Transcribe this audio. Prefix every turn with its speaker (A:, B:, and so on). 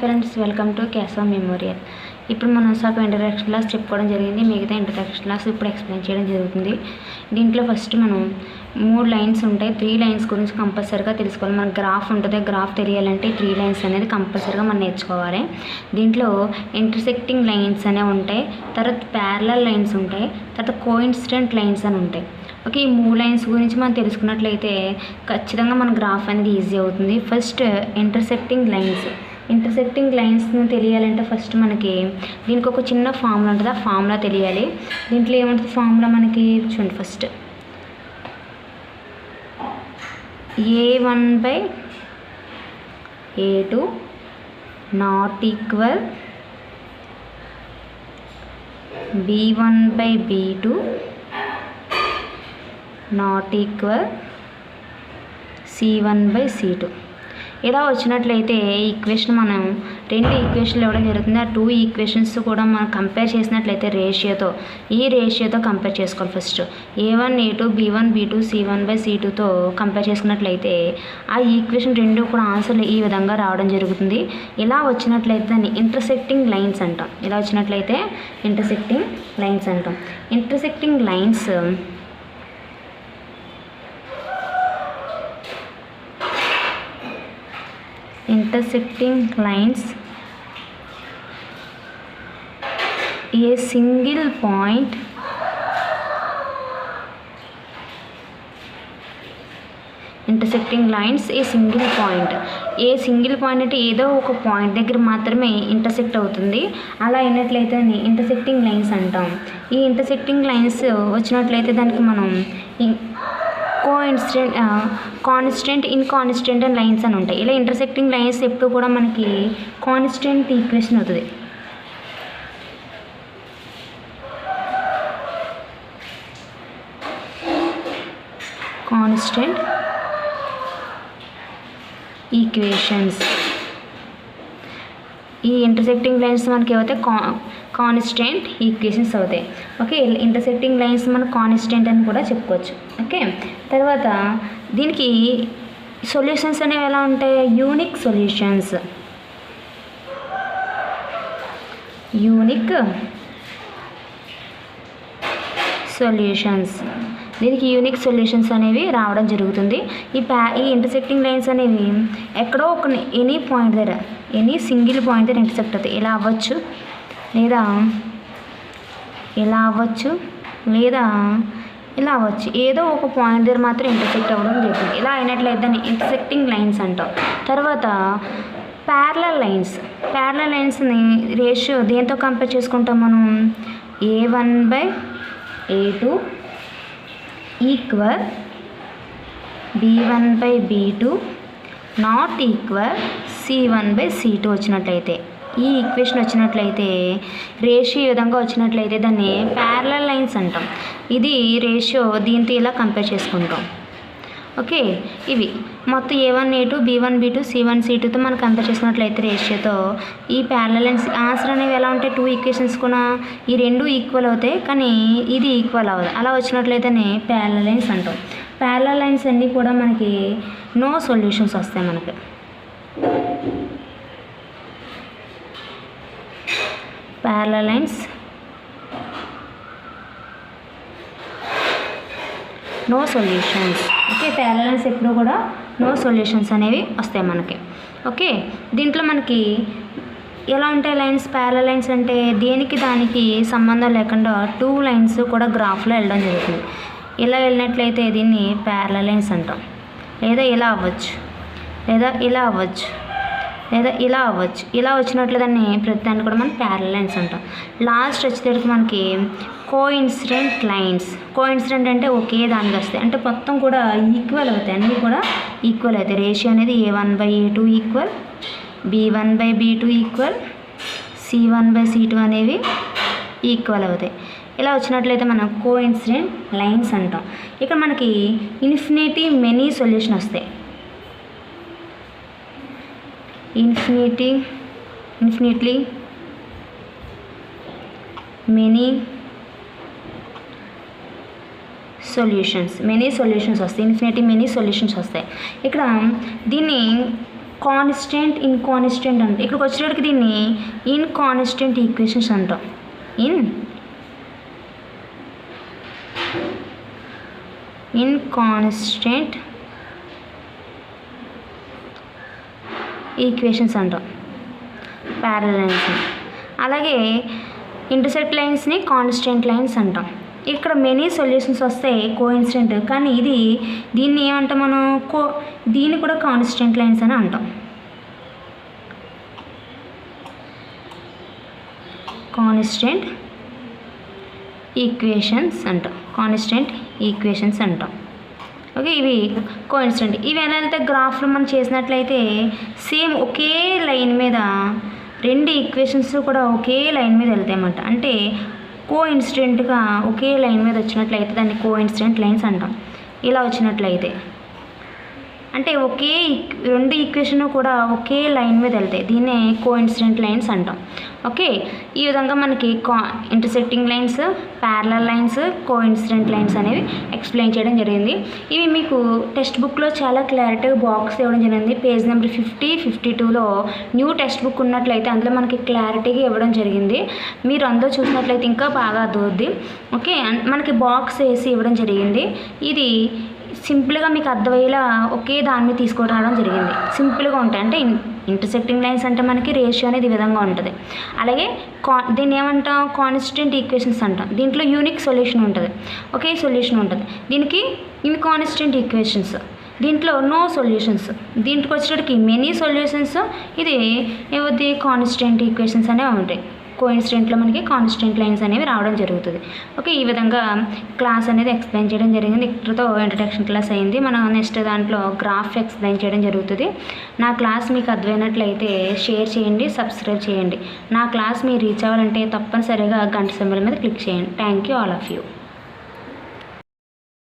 A: Friends, welcome to Keshava memorial. ఇప్పుడు మనం సగం ఇంట్రడక్షన్ క్లాస్ చెప్పుకోవడం జరిగింది. మిగతా ఇంట్రడక్షన్ క్లాస్ ఇప్పుడు ఎక్స్ప్లెయిన్ చేయడం జరుగుతుంది. దీంట్లో ఫస్ట్ మనం 3 లైన్స్ ఉంటాయి. 3 లైన్స్ గురించి కంపల్సరీగా తెలుసుకోవాలి. మన గ్రాఫ్ ఉంటుంది. గ్రాఫ్ తెలియాలంటే 3 లైన్స్ అనేది కంపల్సరీగా మనం నేర్చుకోవాలి. దీంట్లో ఇంటర్సెక్టింగ్ లైన్స్ అనేవి ఉంటాయి, తర్వాత ప్యారలల్ లైన్స్ ఉంటాయి, తర్వాత కోఇన్సిడెంట్ లైన్స్ అని ఉంటాయి. ఓకే, ఈ 3 లైన్స్ గురించి మనం తెలుసుకున్నట్లయితే ఖచ్చితంగా మన గ్రాఫ్ అనేది ఈజీ అవుతుంది. ఫస్ట్ ఇంటర్సెక్టింగ్ లైన్స్ని తెలియాలంటే ఫస్ట్ మనకి దీనికి ఒక చిన్న ఫార్ములా ఉంటుంది. ఆ ఫార్ములా తెలియాలి. దీంట్లో ఏముంటుంది ఫార్ములా మనకి చూడండి. First a1/a2 not equal b1/b2 not equal c1/c2. ఇలా వచ్చినట్లయితే ఈక్వేషన్ మనం 2 ఈక్వేషన్లు ఇవ్వడం జరుగుతుంది. ఆ 2 ఈక్వేషన్స్ కూడా మనం కంపేర్ చేసినట్లయితే ఈ రేషియోతో కంపేర్ చేసుకోవాలి. First a1 a2 b1 b2 c1/c2తో కంపేర్ చేసుకున్నట్లయితే ఆ ఈక్వేషన్ 2 కూడా ఆన్సర్లు ఈ విధంగా రావడం జరుగుతుంది. ఇలా వచ్చినట్లయితే దాన్ని ఇంటర్సెక్టింగ్ లైన్స్ అంటాం. Intersecting lines a single point అంటే ఏదో ఒక పాయింట్ దగ్గర మాత్రమే ఇంటర్సెక్ట్ అవుతుంది. అలా అయినట్లయితే ఇంటర్సెక్టింగ్ లైన్స్ అంటాం. ఈ ఇంటర్సెక్టింగ్ లైన్స్ వచ్చినట్లయితే దానికి మనం కాన్స్టెంట్ ఇన్కాన్స్టెంట్ అని లైన్స్ అని ఉంటాయి. ఇలా ఇంటర్సెక్టింగ్ లైన్స్ ఎప్పుడు కూడా మనకి కాన్స్టెంట్ ఈక్వేషన్ అవుతుంది. Constant equations. ఈ ఇంటర్సెక్టింగ్ లైన్స్ మనకి ఏవైతే కాన్స్టెంట్ ఈక్వేషన్స్ అవుతాయి. ఓకే, ఇంటర్సెక్టింగ్ లైన్స్ మనం కాన్స్టెంట్ అని కూడా చెప్పుకోవచ్చు. ఓకే, తర్వాత దీనికి సొల్యూషన్స్ అనేవి ఎలా ఉంటాయి? యూనిక్ సొల్యూషన్స్ దీనికి యూనిక్ సొల్యూషన్స్ అనేవి రావడం జరుగుతుంది. ఈ ఇంటర్సెక్టింగ్ లైన్స్ అనేవి ఎక్కడో ఒక ఎనీ సింగిల్ పాయింట్ దగ్గర ఇంటర్సెక్ట్ అవుతాయి. ఇలా అవ్వచ్చు, లేదా ఇలా అవ్వచ్చు. ఏదో ఒక పాయింట్ దగ్గర మాత్రం ఇంటర్సెక్ట్ అవ్వడం జరుగుతుంది. ఇలా అయినట్లయితే దాన్ని ఇంటర్సెక్టింగ్ లైన్స్ అంటాం. తర్వాత ప్యారలల్ లైన్స్ని రేషియో దేంతో కంపేర్ చేసుకుంటాం మనం? a1/a2 equal b1/b2 not equal c1/c2 వచ్చినట్లయితే, ఈ ఈక్వేషన్ వచ్చినట్లయితే రేషియో ఈ విధంగా వచ్చినట్లయితే దాన్ని ప్యారలల్ లైన్స్ అంటాం. ఇది రేషియో దీంతో ఇలా కంపేర్ చేసుకుంటాం. ఓకే, ఇవి మొత్తం a1 a2 b1 b2 c1 c2తో మనం కంపేర్ చేసుకున్నట్లయితే రేషియోతో ఈ ప్యారలల్ లైన్స్ ఆన్సర్ అనేవి ఎలా ఉంటాయి? 2 ఈక్వేషన్స్ కూడా ఈ 2 ఈక్వల్ అవుతాయి, కానీ ఇది ఈక్వల్ అవ్వదు. అలా వచ్చినట్లయితేనే ప్యారలల్ లైన్స్ అంటాం. ప్యారలల్ లైన్స్ అన్నీ కూడా మనకి నో సొల్యూషన్స్ వస్తాయి. మనకి parallel lines no solutions. Okay, parallel lines ఎప్పుడు కూడా నో సొల్యూషన్స్ అనేవి వస్తాయి మనకి. ఓకే, దీంట్లో మనకి ఎలా ఉంటాయి లైన్స్? ప్యారలల్ లైన్స్ అంటే దేనికి దానికి సంబంధం లేకుండా 2 లైన్స్ కూడా గ్రాఫ్లో వెళ్ళడం జరుగుతుంది. ఇలా వెళ్ళినట్లయితే దీన్ని ప్యారలల్ లైన్స్ అంటాం. లేదా ఇలా అవ్వచ్చు, లేదా ఇలా అవ్వచ్చు, లేదా ఇలా అవ్వచ్చు. ఇలా వచ్చినట్లు దాన్ని ప్రతిదాన్ని కూడా మనం ప్యారలల్ లైన్స్ అంటాం. లాస్ట్ వచ్చేసరికి మనకి కోఇన్సిడెంట్ అంటే ఒకే దానికి వస్తాయి, అంటే మొత్తం కూడా ఈక్వల్ అవుతాయి. అన్నీ కూడా ఈక్వల్ అవుతాయి. రేషియో అనేది a1/a2 equal b1/b2 equal c1/c2 అనేవి ఈక్వల్ అవుతాయి. ఇలా వచ్చినట్లయితే మనం కోఇన్సిడెంట్ లైన్స్ అంటాం. ఇక్కడ మనకి ఇన్ఫినిటీ మెనీ సొల్యూషన్ వస్తాయి. ఇన్ఫినిట్లీ మెనీ సొల్యూషన్స్ వస్తాయి. ఇక్కడ దీన్ని కాన్స్టెంట్ ఇన్కాన్స్టెంట్ అంటే ఇక్కడికి వచ్చేటప్పటికి దీన్ని ఇన్కాన్స్టెంట్ ఈక్వేషన్స్ అంటాం. ఇన్కాన్స్టెంట్ ఈక్వేషన్స్ అంటాం ప్యారలల్ లైన్స్ని. అలాగే ఇంటర్సెక్ట్ లైన్స్ని కాన్స్టెంట్ లైన్స్ అంటాం. ఇక్కడ మెనీ సొల్యూషన్స్ వస్తాయి కోఇన్సిడెంట్, కానీ దీన్ని ఏమంటాం మనం దీన్ని కూడా కాన్స్టెంట్ లైన్స్ అని అంటాం. కాన్స్టెంట్ ఈక్వేషన్స్ అంటాం. ఓకే, ఇవి కోఇన్సిడెంట్. ఇవి ఎలా వెళ్తే గ్రాఫ్లో మనం చేసినట్లయితే సేమ్ ఒకే లైన్ మీద 2 ఈక్వేషన్స్ కూడా ఒకే లైన్ మీద వెళ్తాయన్నమాట. అంటే కోఇన్సిడెంట్గా ఒకే లైన్ మీద వచ్చినట్లయితే దాన్ని కోఇన్సిడెంట్ లైన్స్ అంటాం. ఇలా వచ్చినట్లయితే అంటే 2 ఈక్వేషన్ కూడా ఒకే లైన్ మీద వెళ్తాయి, దీన్నే కోఇన్సిడెంట్ లైన్స్ అంటాం. ఓకే, ఈ విధంగా మనకి intersecting lines, parallel lines, coincident lines అనేవి ఎక్స్ప్లెయిన్ చేయడం జరిగింది. ఇవి మీకు టెక్స్ట్ బుక్లో చాలా క్లారిటీగా బాక్స్ ఇవ్వడం జరిగింది. పేజ్ నెంబర్ 50, 52లో న్యూ టెక్స్ట్ బుక్ ఉన్నట్లయితే అందులో మనకి క్లారిటీగా ఇవ్వడం జరిగింది. మీరు అందరూ చూసినట్లయితే ఇంకా బాగా అర్థమవుద్ది. ఓకే, మనకి బాక్స్ వేసి ఇవ్వడం జరిగింది. ఇది సింపుల్గా మీకు అర్థమయ్యేలా ఒకే దాన్ని తీసుకొని రావడం జరిగింది. సింపుల్గా ఉంటాయి. అంటే ఇంటర్సెక్టింగ్ లైన్స్ అంటే మనకి రేషియో అనేది ఈ విధంగా ఉంటుంది. అలాగే దీన్ని ఏమంటాం, కాన్స్టెంట్ ఈక్వేషన్స్ అంటాం. దీంట్లో యూనిక్ సొల్యూషన్ ఉంటుంది, ఒకే సొల్యూషన్ ఉంటుంది. దీనికి ఇన్కాన్స్టెంట్ ఈక్వేషన్స్, దీంట్లో నో సొల్యూషన్స్. దీంట్లోకి వచ్చేటికి మెనీ సొల్యూషన్స్. ఇది ఏవద్ది కాన్స్టెంట్ ఈక్వేషన్స్ అనేవి ఉంటాయి. కోఇన్సిడెంట్లో మనకి కాన్స్టెంట్ లైన్స్ అనేవి రావడం జరుగుతుంది. ఓకే, ఈ విధంగా క్లాస్ అనేది ఎక్స్ప్లెయిన్ చేయడం జరిగింది. ఇక్కడతో ఇంట్రడక్షన్ క్లాస్ అయింది. మనం నెక్స్ట్ దాంట్లో గ్రాఫ్ ఎక్స్ప్లెయిన్ చేయడం జరుగుతుంది. నా క్లాస్ మీకు అర్థమైనట్లయితే షేర్ చేయండి, సబ్స్క్రైబ్ చేయండి. నా క్లాస్ మీరు రీచ్ అవ్వాలంటే తప్పనిసరిగా గంట సింబల్ మీద క్లిక్ చేయండి. Thank you all of you.